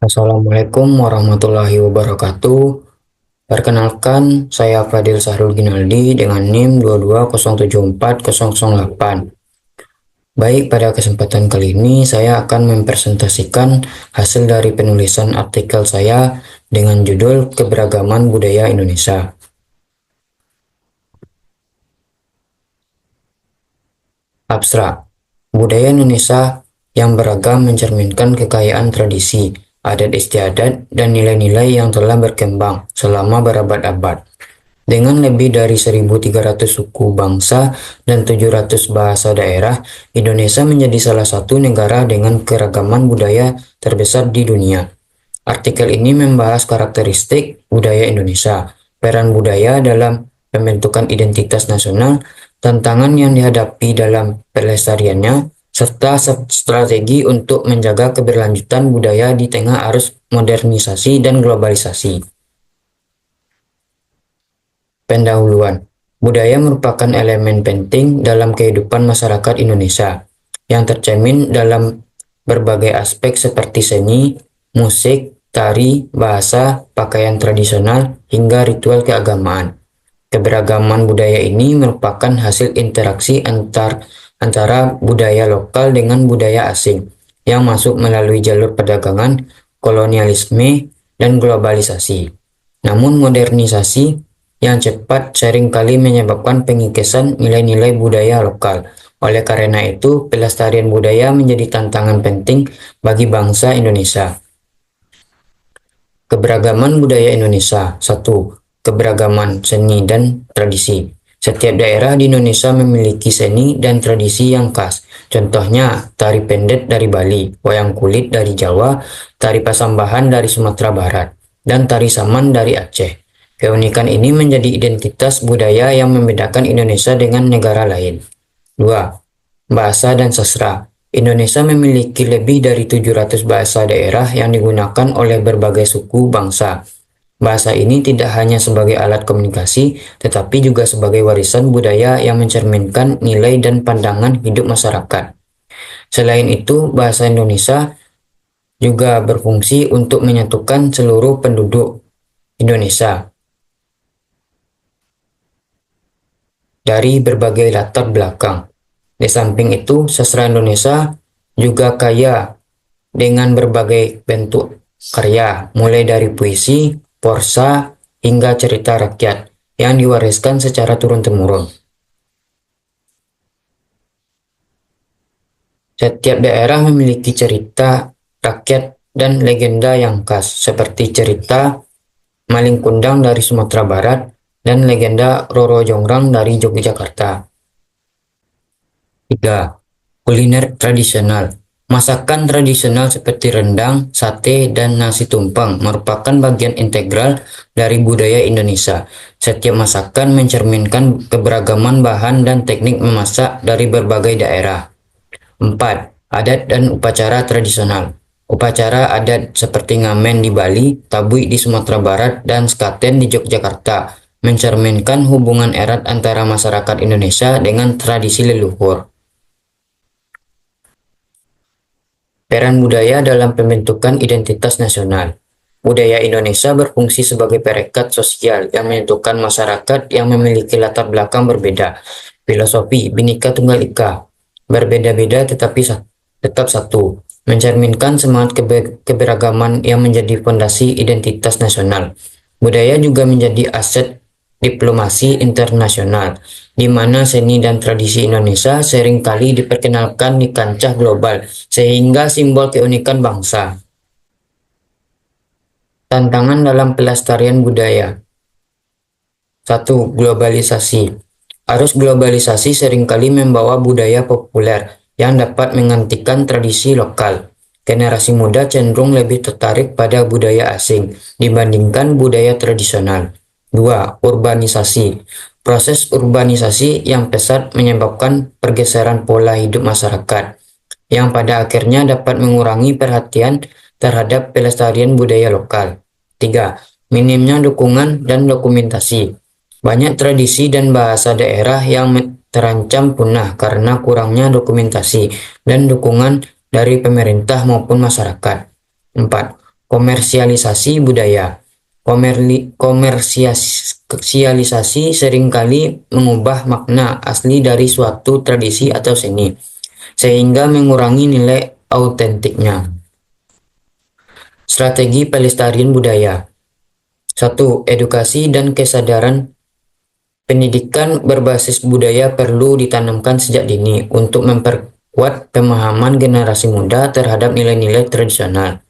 Assalamualaikum warahmatullahi wabarakatuh. Perkenalkan, saya Fadil Sahrul Ginaldi dengan NIM 220740008. Baik, pada kesempatan kali ini saya akan mempresentasikan hasil dari penulisan artikel saya dengan judul Keberagaman Budaya Indonesia. Abstrak. Budaya Indonesia yang beragam mencerminkan kekayaan tradisi, adat istiadat, dan nilai-nilai yang telah berkembang selama berabad-abad. Dengan lebih dari 1.300 suku bangsa dan 700 bahasa daerah, Indonesia menjadi salah satu negara dengan keragaman budaya terbesar di dunia. Artikel ini membahas karakteristik budaya Indonesia, peran budaya dalam pembentukan identitas nasional, tantangan yang dihadapi dalam pelestariannya, serta strategi untuk menjaga keberlanjutan budaya di tengah arus modernisasi dan globalisasi. Pendahuluan. Budaya merupakan elemen penting dalam kehidupan masyarakat Indonesia, yang tercermin dalam berbagai aspek seperti seni, musik, tari, bahasa, pakaian tradisional, hingga ritual keagamaan. Keberagaman budaya ini merupakan hasil interaksi antara budaya lokal dengan budaya asing, yang masuk melalui jalur perdagangan, kolonialisme, dan globalisasi. Namun modernisasi yang cepat seringkali menyebabkan pengikisan nilai-nilai budaya lokal. Oleh karena itu, pelestarian budaya menjadi tantangan penting bagi bangsa Indonesia. Keberagaman budaya Indonesia. 1. Keberagaman seni dan tradisi. Setiap daerah di Indonesia memiliki seni dan tradisi yang khas. Contohnya, tari pendet dari Bali, wayang kulit dari Jawa, tari pasambahan dari Sumatera Barat, dan tari saman dari Aceh. Keunikan ini menjadi identitas budaya yang membedakan Indonesia dengan negara lain. 2. Bahasa dan sastra. Indonesia memiliki lebih dari 700 bahasa daerah yang digunakan oleh berbagai suku bangsa. Bahasa ini tidak hanya sebagai alat komunikasi, tetapi juga sebagai warisan budaya yang mencerminkan nilai dan pandangan hidup masyarakat. Selain itu, bahasa Indonesia juga berfungsi untuk menyatukan seluruh penduduk Indonesia dari berbagai latar belakang. Di samping itu, sastra Indonesia juga kaya dengan berbagai bentuk karya, mulai dari puisi, prosa, hingga cerita rakyat yang diwariskan secara turun-temurun. Setiap daerah memiliki cerita rakyat dan legenda yang khas, seperti cerita Maling Kundang dari Sumatera Barat dan legenda Roro Jonggrang dari Yogyakarta. 3. Kuliner tradisional. Masakan tradisional seperti rendang, sate, dan nasi tumpeng merupakan bagian integral dari budaya Indonesia. Setiap masakan mencerminkan keberagaman bahan dan teknik memasak dari berbagai daerah. 4. Adat dan upacara tradisional. Upacara adat seperti ngamen di Bali, tabui di Sumatera Barat, dan skaten di Yogyakarta mencerminkan hubungan erat antara masyarakat Indonesia dengan tradisi leluhur. Peran budaya dalam pembentukan identitas nasional. Budaya Indonesia berfungsi sebagai perekat sosial yang menentukan masyarakat yang memiliki latar belakang berbeda. Filosofi Bhinneka Tunggal Ika, berbeda-beda tetapi tetap satu, mencerminkan semangat keberagaman yang menjadi fondasi identitas nasional. Budaya juga menjadi aset diplomasi internasional, di mana seni dan tradisi Indonesia seringkali diperkenalkan di kancah global, sehingga simbol keunikan bangsa. Tantangan dalam pelestarian budaya. 1. Globalisasi. Arus globalisasi seringkali membawa budaya populer yang dapat menggantikan tradisi lokal. Generasi muda cenderung lebih tertarik pada budaya asing dibandingkan budaya tradisional. 2. Urbanisasi. Proses urbanisasi yang pesat menyebabkan pergeseran pola hidup masyarakat, yang pada akhirnya dapat mengurangi perhatian terhadap pelestarian budaya lokal. 3. Minimnya dukungan dan dokumentasi. Banyak tradisi dan bahasa daerah yang terancam punah karena kurangnya dokumentasi dan dukungan dari pemerintah maupun masyarakat. 4. Komersialisasi budaya. Komersialisasi seringkali mengubah makna asli dari suatu tradisi atau seni, sehingga mengurangi nilai autentiknya. Strategi pelestarian budaya. 1. Edukasi dan kesadaran. Pendidikan berbasis budaya perlu ditanamkan sejak dini untuk memperkuat pemahaman generasi muda terhadap nilai-nilai tradisional.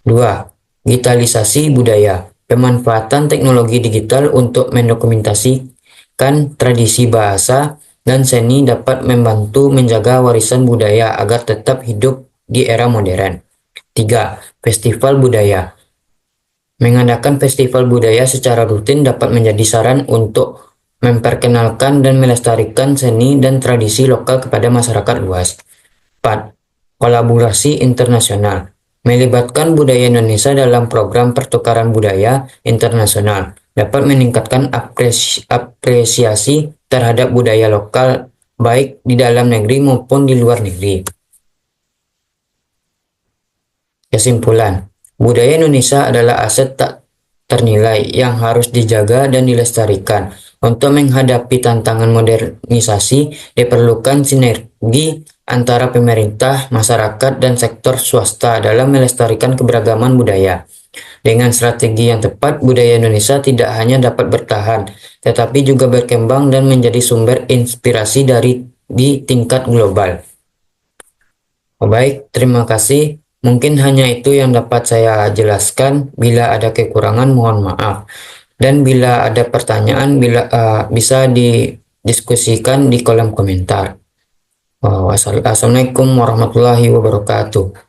2. Digitalisasi budaya. Pemanfaatan teknologi digital untuk mendokumentasikan tradisi bahasa dan seni dapat membantu menjaga warisan budaya agar tetap hidup di era modern. 3. Festival budaya. Mengadakan festival budaya secara rutin dapat menjadi saran untuk memperkenalkan dan melestarikan seni dan tradisi lokal kepada masyarakat luas. 4. Kolaborasi internasional. Melibatkan budaya Indonesia dalam program pertukaran budaya internasional dapat meningkatkan apresiasi terhadap budaya lokal baik di dalam negeri maupun di luar negeri. Kesimpulan, budaya Indonesia adalah aset tak ternilai yang harus dijaga dan dilestarikan. Untuk menghadapi tantangan modernisasi, diperlukan sinergi antara pemerintah, masyarakat, dan sektor swasta dalam melestarikan keberagaman budaya. Dengan strategi yang tepat, budaya Indonesia tidak hanya dapat bertahan, tetapi juga berkembang dan menjadi sumber inspirasi di tingkat global. Baik, terima kasih. Mungkin hanya itu yang dapat saya jelaskan. Bila ada kekurangan, mohon maaf. Dan bila ada pertanyaan, bisa didiskusikan di kolom komentar. Wassalamualaikum warahmatullahi wabarakatuh.